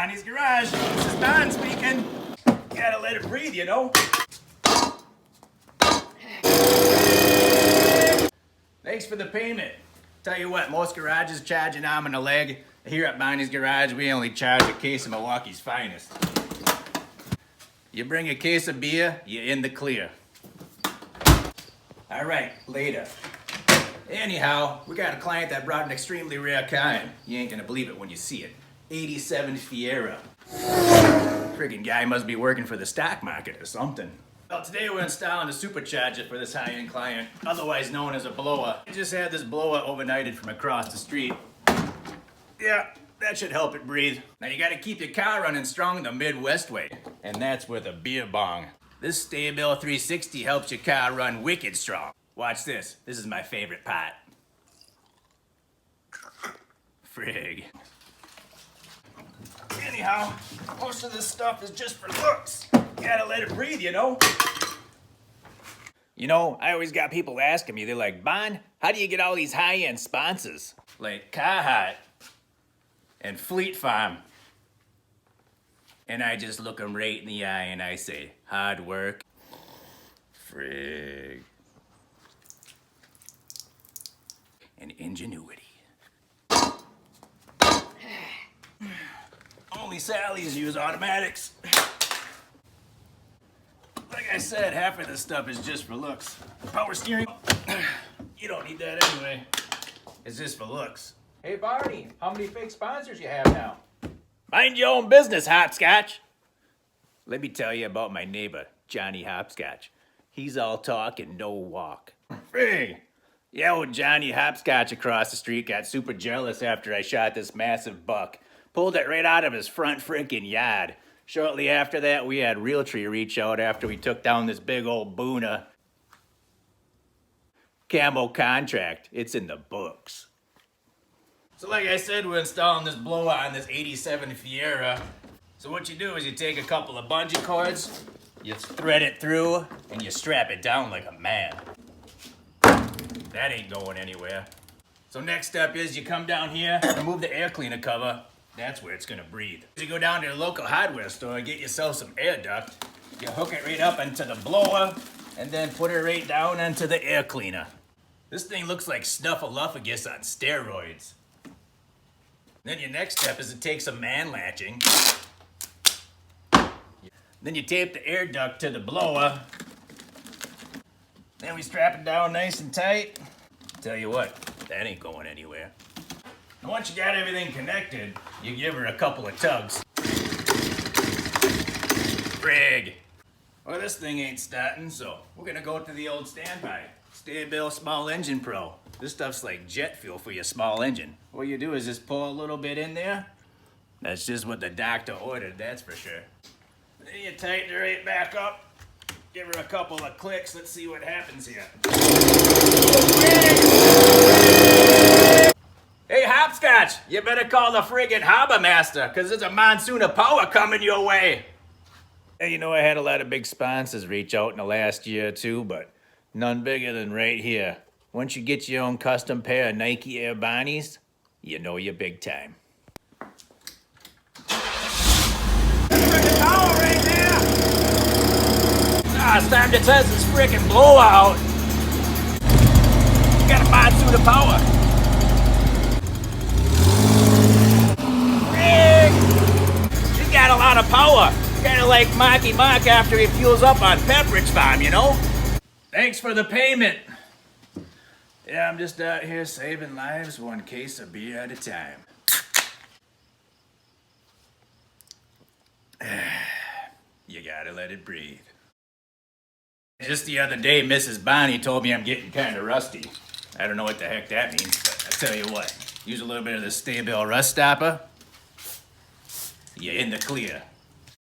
Bahneys Garage. This is Don speaking. Gotta let it breathe, you know. Thanks for the payment. Tell you what, most garages charge an arm and a leg. Here at Bahneys Garage, we only charge a case of Milwaukee's finest. You bring a case of beer, you're in the clear. All right, later. Anyhow, we got a client that brought an extremely rare kind. You ain't gonna believe it when you see it. 87 Fiera. Friggin' guy must be working for the stock market or something. Well, today we're installing a supercharger for this high-end client, otherwise known as a blowah. I just had this blowah overnighted from across the street. Yeah, that should help it breathe. Now you gotta keep your car running strong the Midwest way, and that's with a beer bong. This Ruebl 360 helps your car run wicked strong. Watch this. This is my favorite part. Frig. Anyhow, most of this stuff is just for looks. You gotta let it breathe, you know? You know, I always got people asking me, they're like, Bon, how do you get all these high-end sponsors? Like Carhartt and Fleet Farm. And I just look them right in the eye and I say, hard work. Frig. And ingenuity. Only Sally's use automatics. Like I said, half of this stuff is just for looks. Power steering, you don't need that anyway. It's just for looks. Hey Barney, how many fake sponsors you have now? Mind your own business, Hopscotch. Let me tell you about my neighbor, Johnny Hopscotch. He's all talk and no walk. Frig. Yeah, old Johnny Hopscotch across the street got super jealous after I shot this massive buck. Pulled it right out of his front freaking yard. Shortly after that, we had Realtree reach out after we took down this big old boona. Camo contract. It's in the books. So like I said, we're installing this blowout on this 87 Fiera. So what you do is you take a couple of bungee cords, you thread it through, and you strap it down like a man. That ain't going anywhere. So next step is you come down here, remove the air cleaner cover. That's where it's gonna breathe. You go down to your local hardware store and get yourself some air duct. You hook it right up into the blower, and then put it right down into the air cleaner. This thing looks like Snuffleupagus on steroids. Then your next step is to take some man latching. Then you tape the air duct to the blower. Then we strap it down nice and tight. Tell you what, that ain't going anywhere. And once you got everything connected, you give her a couple of tugs. Frig. Well, this thing ain't starting, so we're gonna go to the old standby. Ruebl Small Engine Pro. This stuff's like jet fuel for your small engine. All you do is just pour a little bit in there. That's just what the doctor ordered, that's for sure. Then you tighten her right back up. Give her a couple of clicks. Let's see what happens here. Hey, Hopscotch, you better call the friggin' harbor master, because there's a monsoon of power coming your way. Hey, you know, I had a lot of big sponsors reach out in the last year or two, but none bigger than right here. Once you get your own custom pair of Nike Air Bahneys, you know you're big time. Friggin' power right there! Ah, it's time to test this frickin' blowout. You got a monsoon of power. She's got a lot of power. Kinda like Marky Mark after he fuels up on Pepperidge Farm, you know? Thanks for the payment. Yeah, I'm just out here saving lives one case of beer at a time. You gotta let it breathe. Just the other day, Mrs. Bonnie told me I'm getting kinda rusty. I don't know what the heck that means, but I tell you what, use a little bit of the Ruebl rust stopper, you're in the clear.